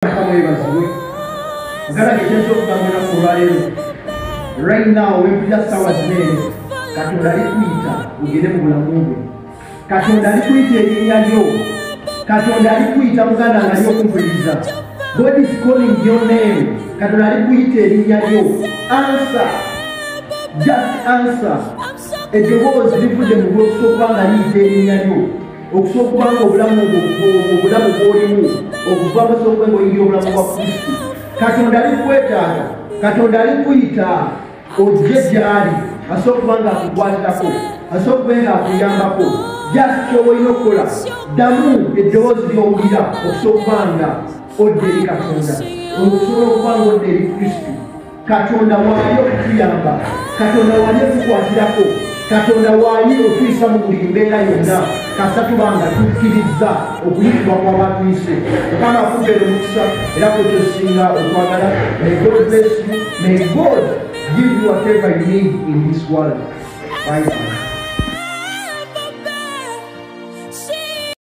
Right now, we just our name. Katonda alikuita ugende mu bulamu bwe. Katonda alikuita erinnya lyo. Katonda alikuita muganda nga lyokumpuliriza. God is calling your name. Katonda alikuita erinnya lyo. Answer. Just answer. Eddoboozi livudde mu bw'okusooka nga liyita erinnya lyo. Okusooka nga obulamu bw'olimu okuva amasooka ng'oyingira obulamu bwa Kristo. Katonda alikwetaaga. Katonda alikuyita ojje gy'ali. Asokuba nga akukwatirako, asokuba nga akuyambako. Just ky'oba olina okukola ddamu eddoboozi ly'owulira okusokuba nga odda eri Katonda, okusobola okuba nga odda eri Kristo. Katonda waali okutuyamba, Katonda waali okukwatirako, Katonda waali otuyisa mu buli mbeera yonna kasa tuba nga tukkiriza okuyitibwa kw'abatuyise. Mukama akubeera omukisa era kweky'osinga okwagala. May God bless you. May God give you whatever you need in this world. Bye bye.